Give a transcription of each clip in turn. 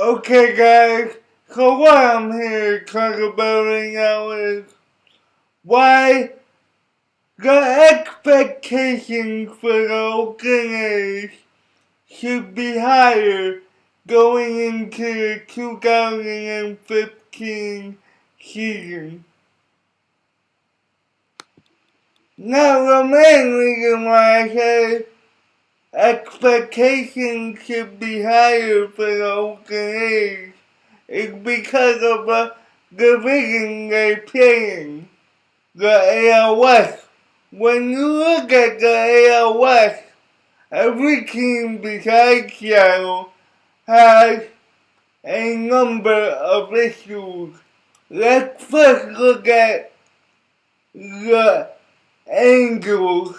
Okay, guys, so what I'm here to talk about right now is why the expectations for the Oakland A's should be higher going into the 2015 season. Now, the main reason why I say expectations should be higher for the Oakland A's is because of the division they play in, the AL West. When you look at the AL West, every team besides Seattle has a number of issues. Let's first look at the Angels.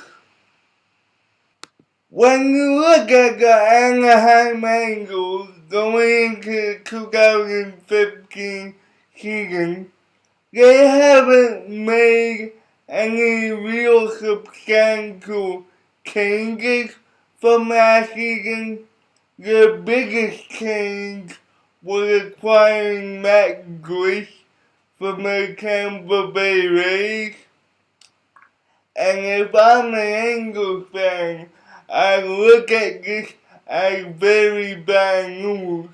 When you look at the Anaheim Angels going into the 2015 season, they haven't made any real substantial changes from last season. Their biggest change was acquiring Matt Grish from the Tampa Bay Rays. And if I'm an Angels fan, I look at this as very bad news.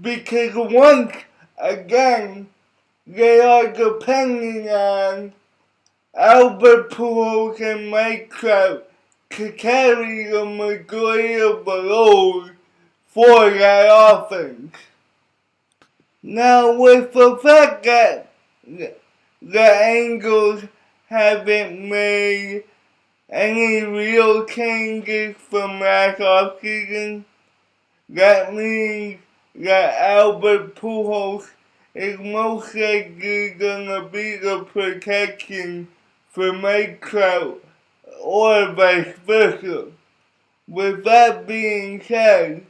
Because once again, they are depending on Albert Pujols and Mike Trout to carry the majority of the load for that offense. Now, with the fact that the Angels haven't made any real changes from last offseason, that means that Albert Pujols is most likely gonna be the protection for Mike Trout or vice versa. With that being said,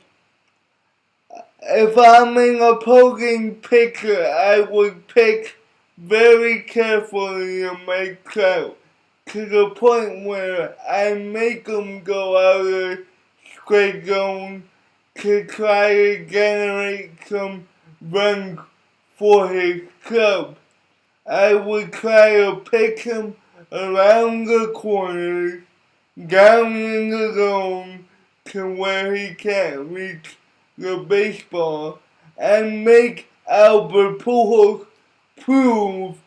if I'm an opposing pitcher, I would pick very carefully to Mike Trout to the point where I make him go out of the strike zone to try to generate some runs for his club. I would try to pick him around the corners, down in the zone to where he can't reach the baseball, and make Albert Pujols prove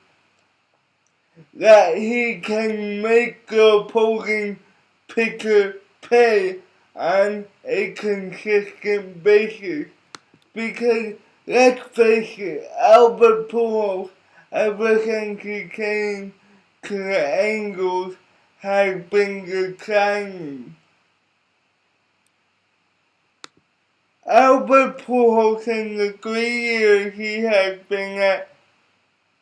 that he can make the opposing pitcher pay on a consistent basis. Because, let's face it, Albert Pujols, ever since he came to the Angels, has been declining. Albert Pujols, in the 3 years he has been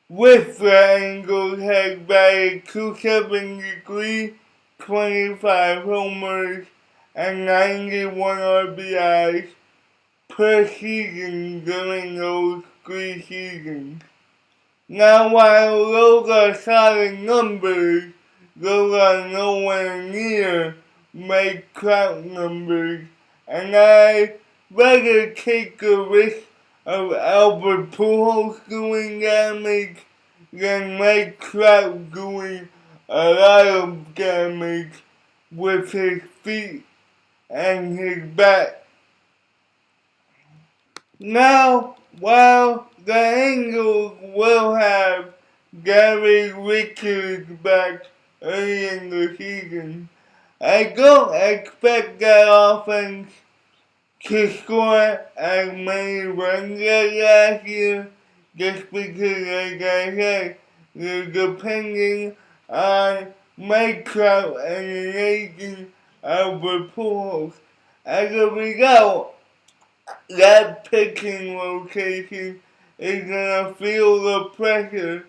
with the Angels, has batted .273, 25 homers, and 91 RBIs per season during those 3 seasons. Now, while those are solid numbers, those are nowhere near Mike Trout numbers, and I'd rather take the risk of Albert Pujols doing damage than Mike Trout doing a lot of damage with his feet and his bat. Now, while the Angels will have Gary Richards back early in the season, I don't expect that offense to score as many runs as last year, just because, like I said, they're depending on Mike Trout and an aging Albert Pujols. As a result, that pitching rotation is gonna feel the pressure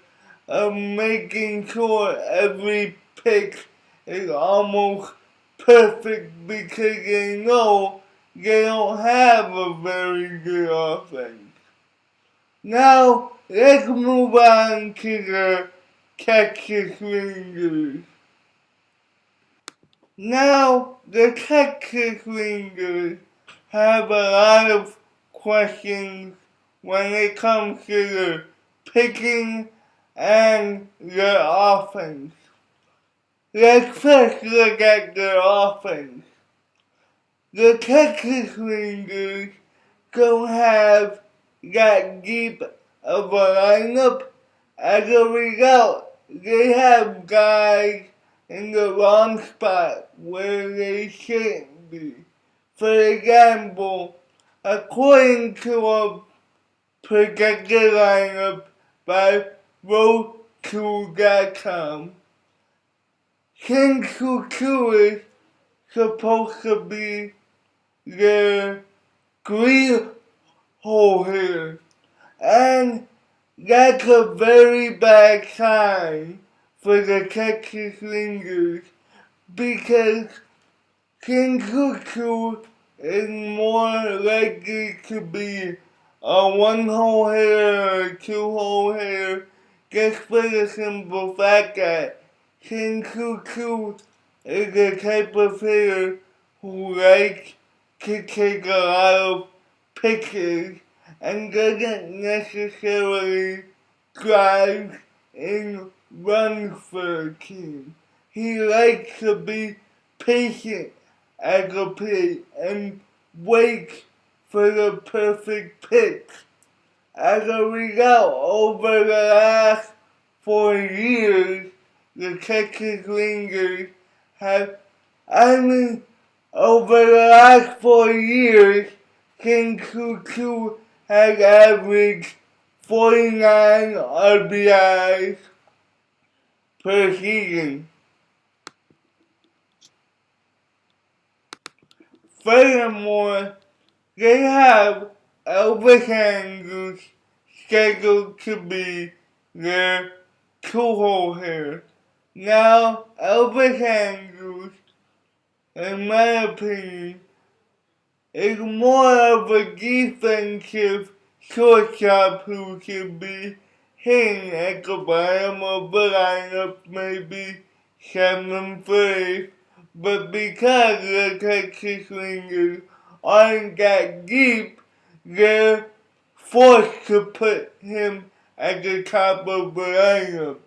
of making sure every pitch is almost perfect because they know they don't have a very good offense. Now, let's move on to the Texas Rangers. Now, the Texas Rangers have a lot of questions when it comes to the pitching and the offense. Let's first look at the offense. The Texas Rangers don't have that deep of a lineup. As a result, they have guys in the wrong spot where they shouldn't be. For example, according to a projected lineup by Roku.com, Ken Cuckoo is supposed to be their green hole hitter. And that's a very bad sign for the Texas Rangers because Ken Cuckoo is more likely to be a one-hole hitter or a two-hole hitter just for the simple fact that Ken Cuckoo is the type of hitter who likes to take a lot of pitches and doesn't necessarily drive in runs for a team. He likes to be patient at the plate and wait for the perfect pitch. As a result, over the last 4 years, the Texas Rangers have, over the last 4 years, Ken Cuckoo has averaged 49 RBIs per season. Furthermore, they have Elvis Andrus scheduled to be their two-hole hitter. Now, Elvis Andrus, in my opinion, is more of a defensive shortstop who should be hitting at the bottom of the lineup, maybe 7th or 8th. But because the Texas Rangers aren't that deep, they're forced to put him at the top of the lineup.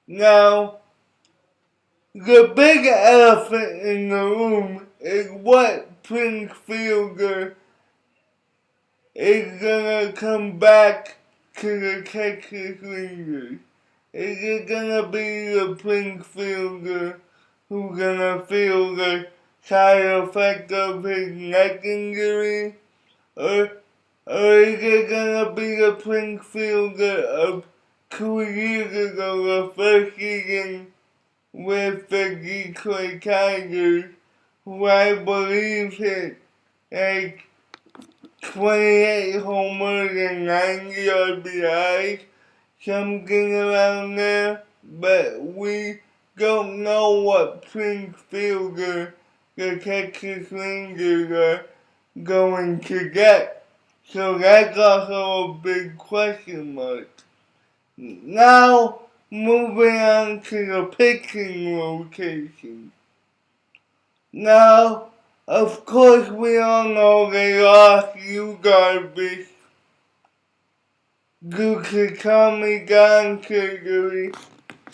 Now, the big elephant in the room is what Prince Fielder is gonna come back to the Texas Rangers. Is it gonna be the Prince Fielder who's gonna feel the side effect of his neck injury? Or is it gonna be the Prince Fielder of 2 years ago, the first season with the Detroit Tigers, who I believe hit like 28 homers and 90 RBIs, something around there, but we don't know what Prince Fielder the Texas Rangers are going to get. So that's also a big question mark. Now, moving on to the pitching rotation. Now, of course, we all know they lost Yu Darvish due to Tommy John surgery,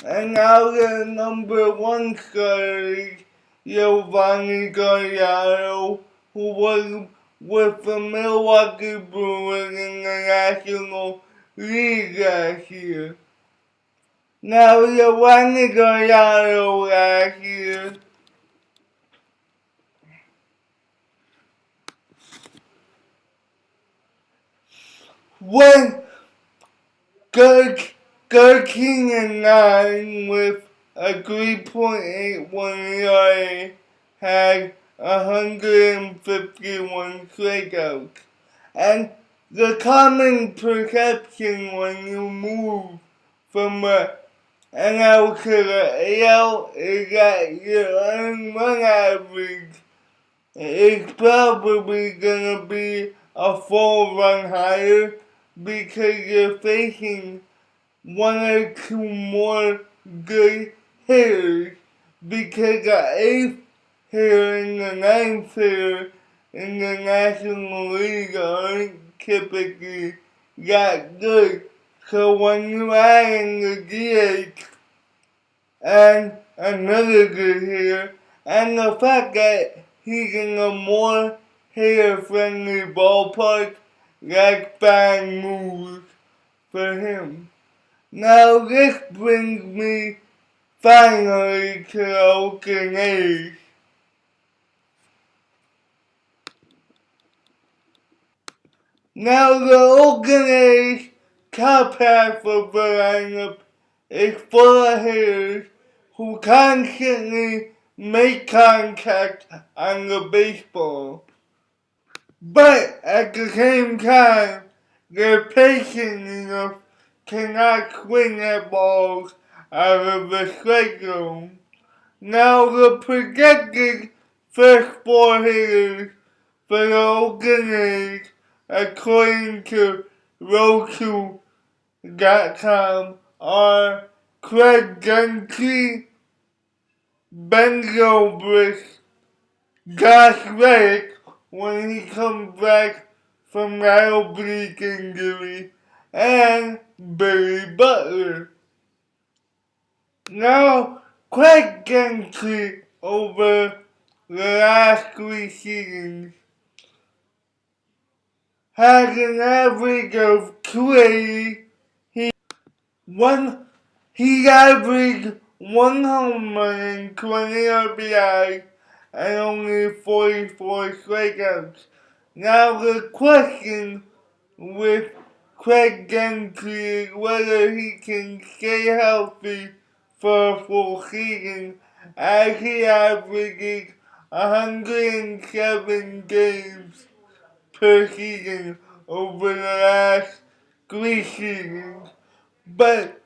and now their number one starter is Giovanni Gallardo, who was with the Milwaukee Brewers in the National League last year. Now, Giovanni Gallardo last year went 13-9 with a 3.81 ERA, had 151 strikeouts. And the common perception when you move from the NL to the AL is that your earned run average is probably gonna be a full run higher because you're facing one or two more good hitters, because the 8th hitter and the 9th hitter in the National League aren't typically that good. So when you add in the DH and another good hitter, and the fact that he's in a more hitter-friendly ballpark, that's bad news for him. Now this brings me finally to the Oakland A's. Now the Oakland A's top half of the lineup is full of hitters who constantly make contact on the baseball. But at the same time, they're patient enough to not swing at balls out of the strike zone. Now the projected first four hitters for the Oakland A's, according to Roku.com, are Craig Gentry, Ben Zobrist, Josh Reddick when he comes back from that oblique injury, and Billy Butler. Now, Craig Gentry over the last 3 seasons has an average of 280. He averaged 1 home run and 20 RBI and only 44 strikeouts. Now the question with Craig Gentry is whether he can stay healthy for a full season, as he averages 107 games per season over the last 3 seasons. But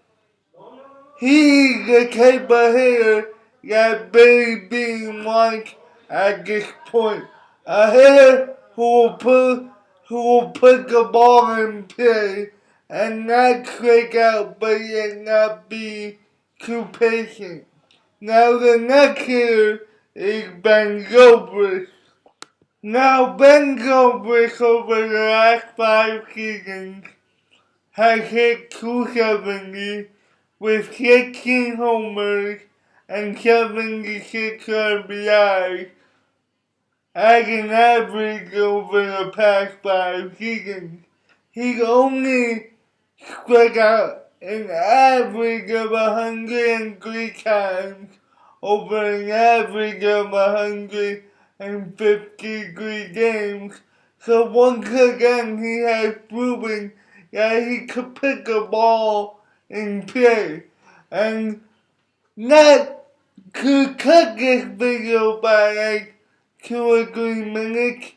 he's the type of hitter that Billy Beane wants at this point. A hitter who will put the ball in play and not strike out, but yet not be too patient. Now the next hitter is Ben Zobrist. Now Ben Zobrist over the last 5 seasons has hit 270 with 16 homers and 76 RBI as an average over the past 5 seasons. He's only struck out an average of 103 times over an average of 153 games. So once again he has proven that he could pick a ball in play. And not to cut this video by like 2 or 3 minutes,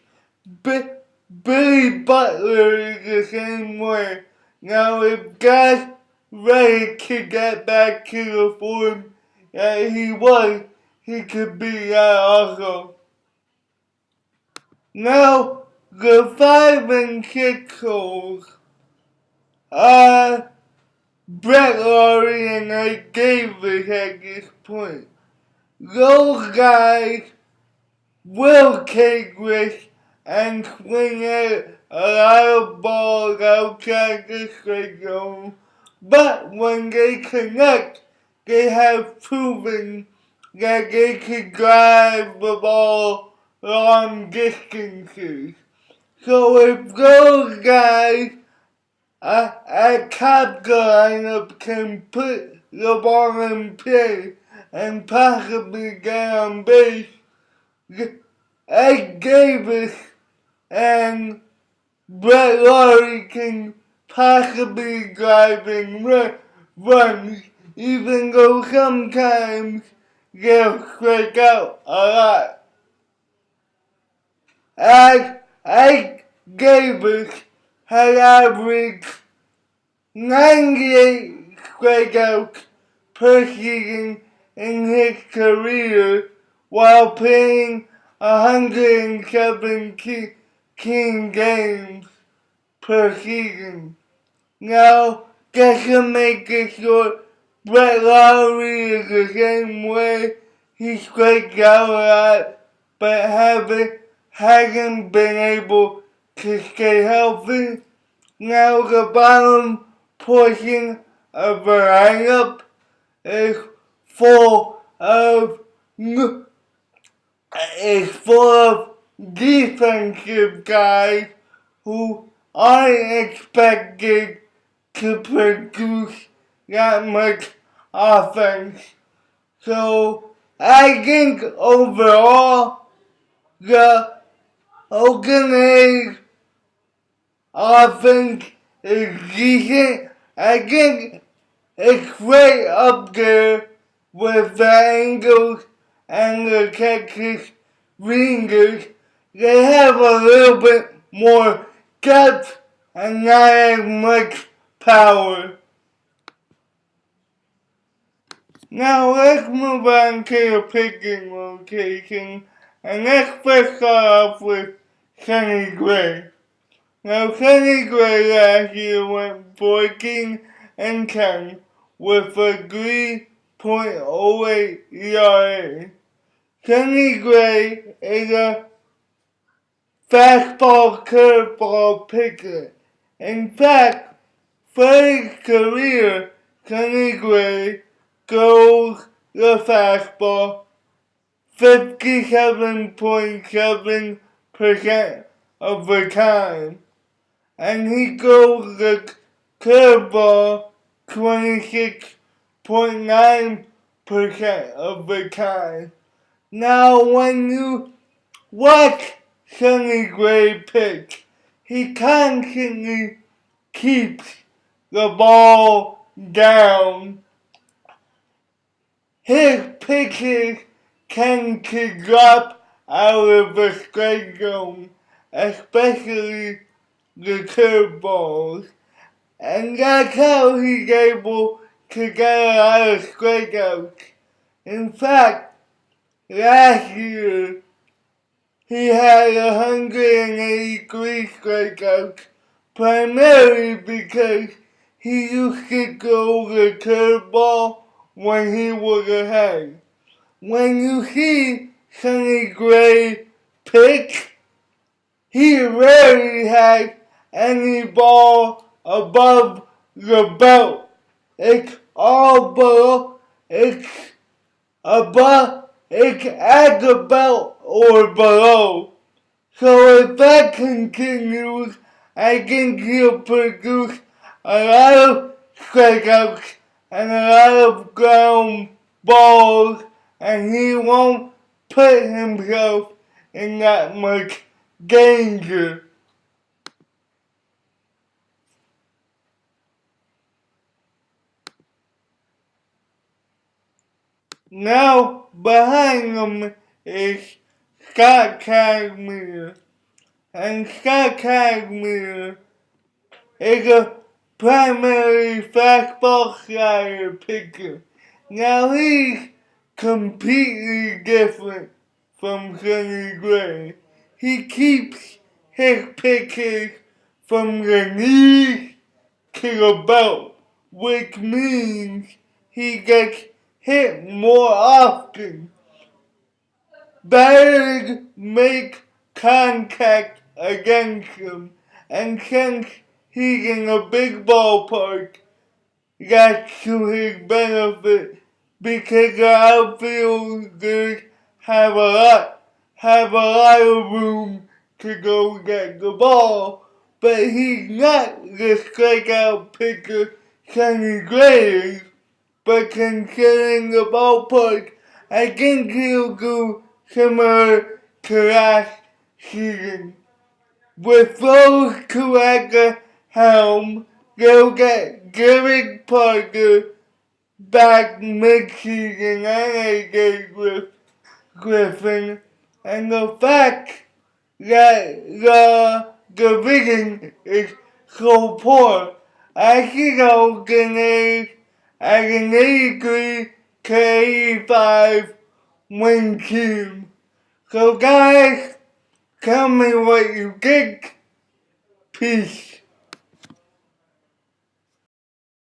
Billy Butler is the same way. Now if Josh Reddick could get back to the form that he was, he could be that also. Now the 5 and 6 holes are Brett Lawrie and Ike Davis at this point. Those guys will take risks and swing at a lot of balls outside the strike zone, but when they connect, they have proven that they can drive the ball long distances. So if those guys at top the lineup can put the ball in play and possibly get on base, Ike Davis and Brett Lawrie can possibly drive in runs, even though sometimes they'll strike out a lot. As Ike Davis had averaged 98 strikeouts per season in his career while playing 117 games per season. Now, just to make it short, Brett Lawrie is the same way. He strikes out a lot, but hasn't been able to stay healthy. Now the bottom portion of the lineup is full of is full of defensive guys who aren't expected to produce that much offense. So I think overall the Oakland A's offense is decent. I think it's right up there with the Angels and the Texas Rangers. They have a little bit more depth and not as much power. Now let's move on to the pitching rotation, and let's first start off with Sonny Gray. Now Sonny Gray last year went 14-10 with a 3.08 ERA. Sonny Gray is a fastball curveball pitcher. In fact, for his career, Sonny Gray throws the fastball 57.7% of the time, and he throws the curveball 26.9% of the time. Now, when you watch Sonny Gray pitch, he constantly keeps the ball down. His pitches tend to drop out of the strike zone, especially the curveballs, and that's how he's able to get a lot of strikeouts. In fact, last year he had 183 strikeouts, primarily because he used to throw the curveball when he was ahead. When you see Sonny Gray pitch, he rarely has any ball above the belt. It's all below, it's at the belt or below. So if that continues, I think he'll produce a lot of strikeouts and a lot of ground balls, and he won't put himself in that much danger. Now behind him is Scott Kazmir, and Scott Kazmir is a primary fastball slider pitcher. Now he's completely different from Sonny Gray. He keeps his pitches from the knees to the belt, which means he gets hit more often. Batters make contact against him, and since he's in a big ballpark, that's to his benefit because the outfielders have a lot of room to go get the ball. But he's not the strikeout pitcher Sonny Gray is. But considering the ballpark, I think he'll do similar to last season. With those two at the helm, they'll get Derek Parker back mid-season and AJ Griffin, and the fact that the division is so poor, I see the Oakland A's as an 83 to 85 win team. So guys, tell me what you think. Peace.